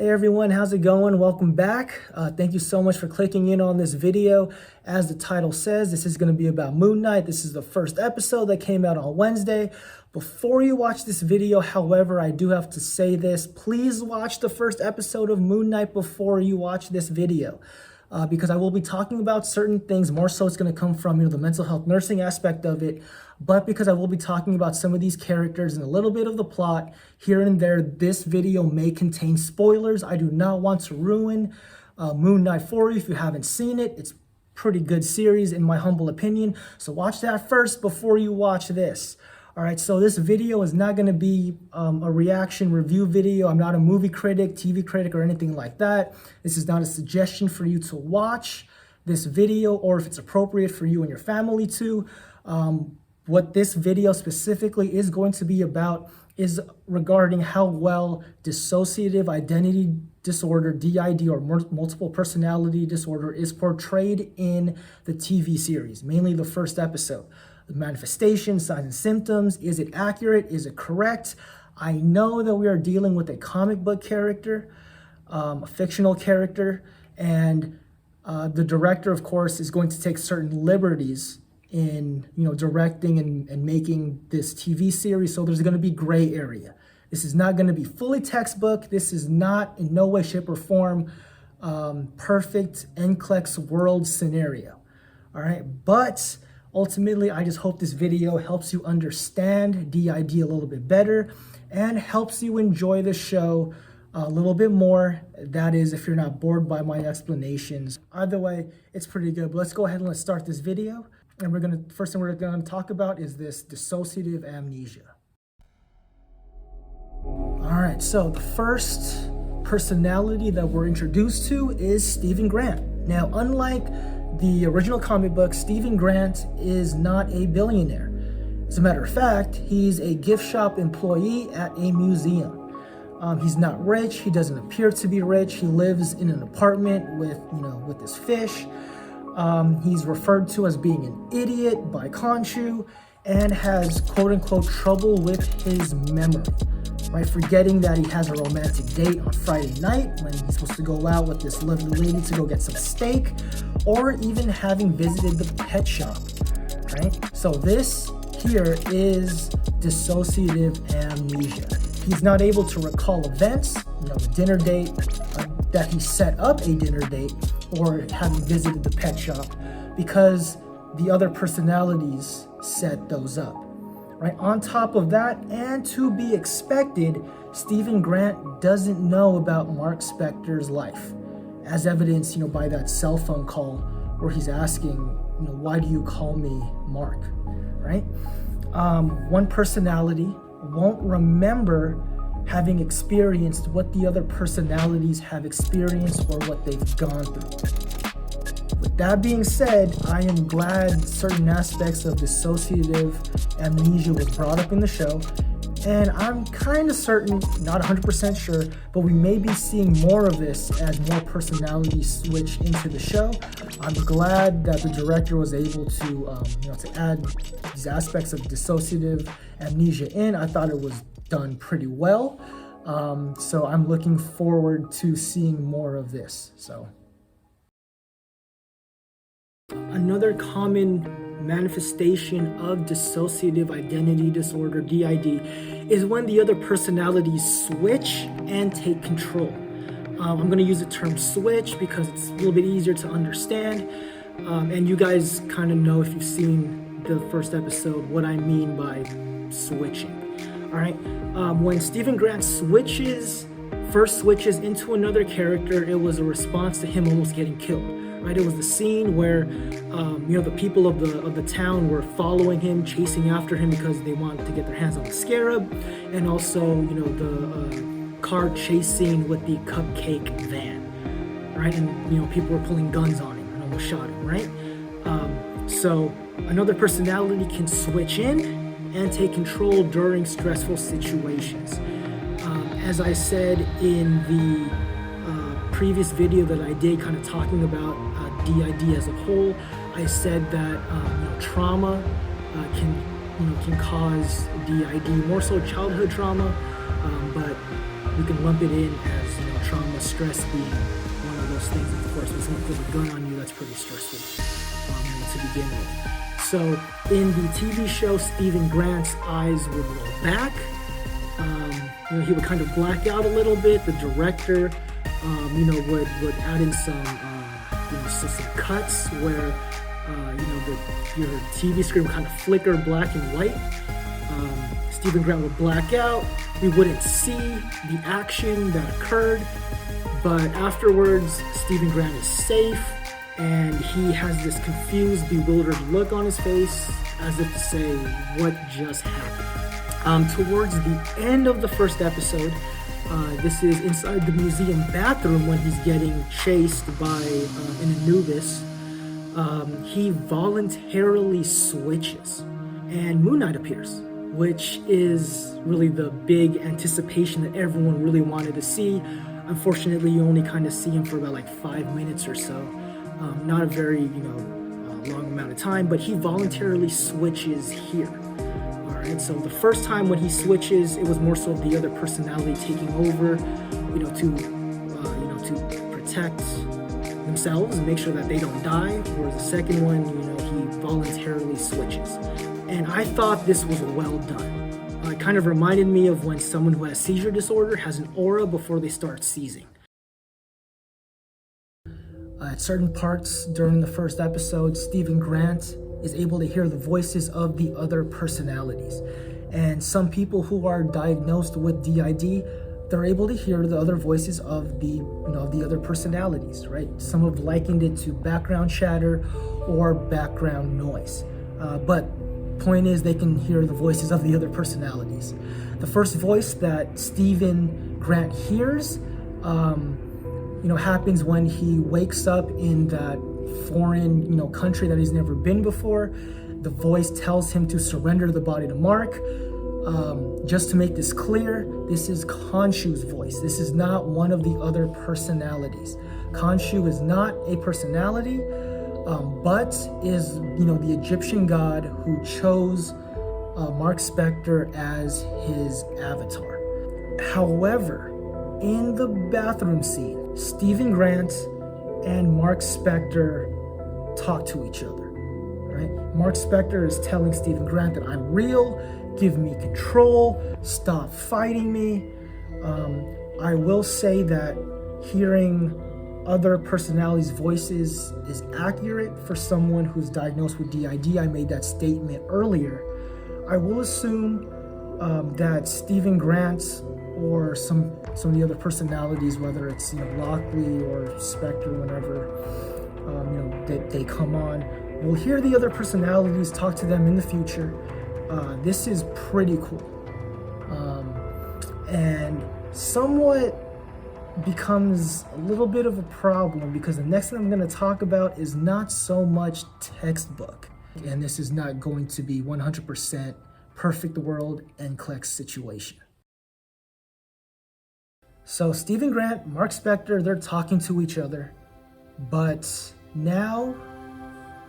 Hey everyone, how's it going? Welcome back. Thank you so much for clicking in on this video. As the title says, this is going to be about Moon Knight. This is the first episode that came out on Wednesday. Before you watch this video, however, I do have to say this. Please watch the first episode of Moon Knight before you watch this video. Because I will be talking about certain things. More so it's going to come from the mental health nursing aspect of it, but because I will be talking about some of these characters and a little bit of the plot here and there, this video may contain spoilers. I do not want to ruin Moon Knight for you if you haven't seen it. It's a pretty good series in my humble opinion, so watch that first before you watch this. All right, so this video is not going to be a reaction review video. I'm not a movie critic, TV critic, or anything like that. This is not a suggestion for you to watch this video or if it's appropriate for you and your family to. What this video specifically is going to be about is regarding how well dissociative identity disorder, DID, or multiple personality disorder is portrayed in the TV series, mainly the first episode. The manifestations, signs and symptoms, is it accurate? Is it correct? I know that we are dealing with a comic book character, a fictional character, and the director, of course, is going to take certain liberties in directing and making this TV series, so there's going to be gray area. This is not going to be fully textbook. This is not in no way, shape, or form perfect NCLEX world scenario. All right, but ultimately, I just hope this video helps you understand DID a little bit better and helps you enjoy the show a little bit more. That is, if you're not bored by my explanations. Either way, it's pretty good. But let's go ahead and let's start this video. And first thing we're gonna talk about is this dissociative amnesia. All right, so the first personality that we're introduced to is Stephen Grant. Now, unlike the original comic book, Stephen Grant is not a billionaire. As a matter of fact, he's a gift shop employee at a museum. He's not rich. He doesn't appear to be rich. He lives in an apartment with his fish. He's referred to as being an idiot by Khonshu and has quote-unquote trouble with his memory, right? Forgetting that he has a romantic date on Friday night when he's supposed to go out with this lovely lady to go get some steak, or even having visited the pet shop, right? So this here is dissociative amnesia. He's not able to recall events, the dinner date, that he set up a dinner date, or having visited the pet shop, because the other personalities set those up, right? On top of that, and to be expected, Stephen Grant doesn't know about Marc Spector's life, as evidenced, by that cell phone call where he's asking, why do you call me Mark, right? One personality won't remember having experienced what the other personalities have experienced or what they've gone through. With that being said, I am glad certain aspects of dissociative amnesia was brought up in the show, and I'm kind of certain, not 100% sure, but we may be seeing more of this as more personalities switch into the show. I'm glad that the director was able to, to add these aspects of dissociative amnesia in. I thought it was done pretty well. So I'm looking forward to seeing more of this. So another common manifestation of dissociative identity disorder, DID, is when the other personalities switch and take control. I'm going to use the term switch because it's a little bit easier to understand, and you guys kind of know, if you've seen the first episode, what I mean by switching. All right, when Stephen Grant first switches into another character, it was a response to him almost getting killed. Right, it was the scene where the people of the town were following him, chasing after him because they wanted to get their hands on the scarab, and also the car chasing with the cupcake van, right? And people were pulling guns on him and almost shot him, right? So another personality can switch in and take control during stressful situations. As I said in the previous video that I did, kind of talking about DID as a whole, I said that trauma can cause DID, more so childhood trauma, but we can lump it in as trauma, stress being one of those things. Of course, when someone pulls a gun on you, that's pretty stressful to begin with. So in the TV show, Stephen Grant's eyes would roll back. He would kind of black out a little bit. The director, would add in some cuts where, your TV screen would kind of flicker black and white. Stephen Grant would black out. We wouldn't see the action that occurred, but afterwards, Stephen Grant is safe, and he has this confused, bewildered look on his face, as if to say, what just happened? Towards the end of the first episode, this is inside the museum bathroom when he's getting chased by an Anubis. He voluntarily switches, and Moon Knight appears, which is really the big anticipation that everyone really wanted to see. Unfortunately, you only kind of see him for about 5 minutes or so. Not a very, long amount of time, but he voluntarily switches here. All right, so the first time when he switches, it was more so the other personality taking over, to protect themselves and make sure that they don't die. Whereas the second one, he voluntarily switches. And I thought this was well done. It kind of reminded me of when someone who has seizure disorder has an aura before they start seizing. At certain parts during the first episode, Stephen Grant is able to hear the voices of the other personalities. And some people who are diagnosed with DID, they're able to hear the other voices of the other personalities, right? Some have likened it to background chatter or background noise. But point is, they can hear the voices of the other personalities. The first voice that Stephen Grant hears, happens when he wakes up in that foreign, country that he's never been before. The voice tells him to surrender the body to Mark. Just to make this clear, this is Khonshu's voice. This is not one of the other personalities. Khonshu is not a personality, but is, the Egyptian god who chose Marc Spector as his avatar. However, in the bathroom scene, Stephen Grant and Marc Spector talk to each other, right? Marc Spector is telling Stephen Grant that I'm real, give me control, stop fighting me. I will say that hearing other personalities' voices is accurate for someone who's diagnosed with DID. I made that statement earlier. I will assume that Stephen Grant or some of the other personalities, whether it's Lockley or Spector, whenever they come on, we'll hear the other personalities, talk to them in the future. This is pretty cool, and somewhat becomes a little bit of a problem because the next thing I'm going to talk about is not so much textbook, and this is not going to be 100% perfect world NCLEX situation. So Stephen Grant, Marc Spector, they're talking to each other, but now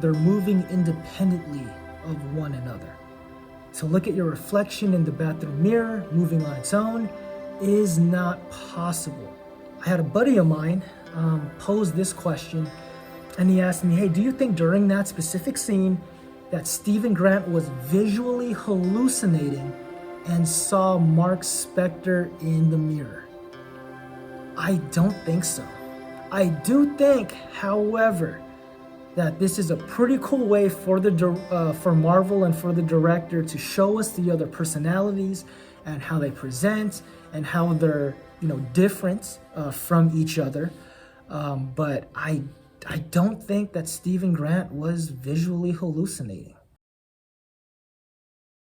they're moving independently of one another. To look at your reflection in the bathroom mirror moving on its own is not possible. I had a buddy of mine pose this question, and he asked me, hey, do you think during that specific scene that Stephen Grant was visually hallucinating and saw Marc Spector in the mirror? I don't think so. I do think, however, that this is a pretty cool way for for Marvel and for the director to show us the other personalities and how they present and how they're different from each other. But I don't think that Stephen Grant was visually hallucinating.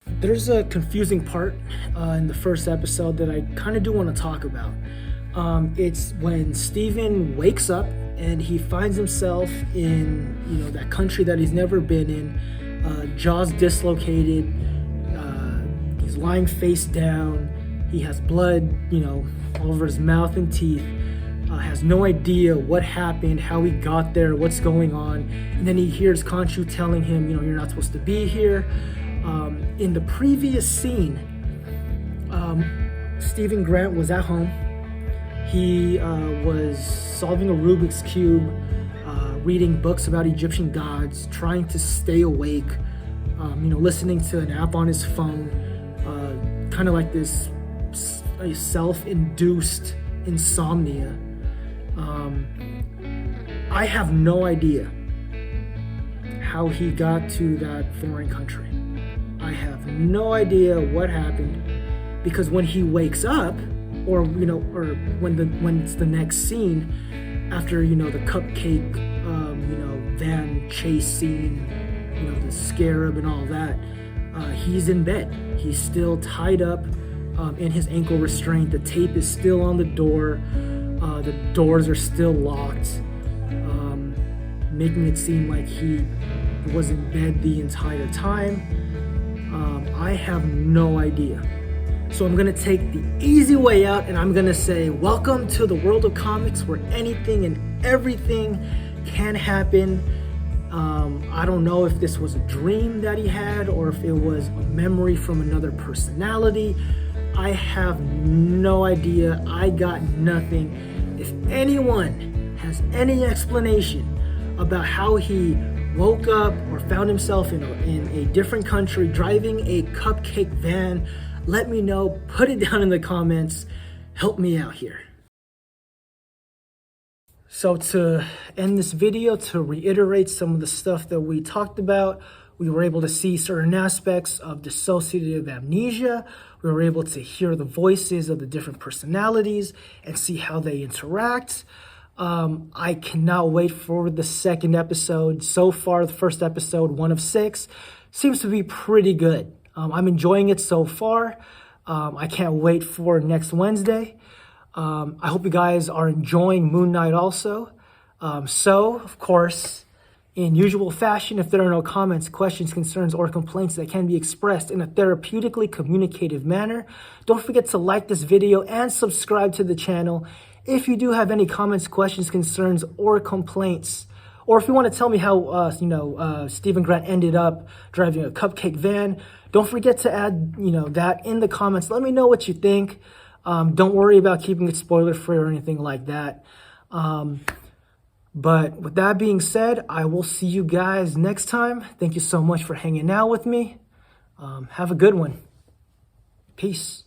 There's a confusing part in the first episode that I kind of do want to talk about. It's when Stephen wakes up and he finds himself in that country that he's never been in, jaws dislocated, he's lying face down, he has blood all over his mouth and teeth, has no idea what happened, how he got there, what's going on, and then he hears Khonshu telling him, you're not supposed to be here. In the previous scene, Stephen Grant was at home. He was solving a Rubik's Cube, reading books about Egyptian gods, trying to stay awake, listening to an app on his phone, kind of like this self-induced insomnia. I have no idea how he got to that foreign country. I have no idea what happened, because when he wakes up, or when it's the next scene after the cupcake van chase scene, the scarab and all that, he's in bed. He's still tied up in his ankle restraint. The tape is still on the door. The doors are still locked, making it seem like he was in bed the entire time. I have no idea. So I'm gonna take the easy way out, and I'm gonna say, welcome to the world of comics, where anything and everything can happen. I don't know if this was a dream that he had, or if it was a memory from another personality. I have no idea. I got nothing. If anyone has any explanation about how he woke up or found himself in a different country driving a cupcake van, let me know. Put it down in the comments. Help me out here. So to end this video, to reiterate some of the stuff that we talked about, we were able to see certain aspects of dissociative amnesia. We were able to hear the voices of the different personalities and see how they interact. I cannot wait for the second episode. So far, the first episode, 1 of 6, seems to be pretty good. I'm enjoying it so far. I can't wait for next Wednesday. I hope you guys are enjoying Moon Knight also. So, of course, in usual fashion, if there are no comments, questions, concerns, or complaints that can be expressed in a therapeutically communicative manner, don't forget to like this video and subscribe to the channel. If you do have any comments, questions, concerns, or complaints, or if you want to tell me how, Stephen Grant ended up driving a cupcake van, don't forget to add, that in the comments. Let me know what you think. Don't worry about keeping it spoiler-free or anything like that. But with that being said, I will see you guys next time. Thank you so much for hanging out with me. Have a good one. Peace.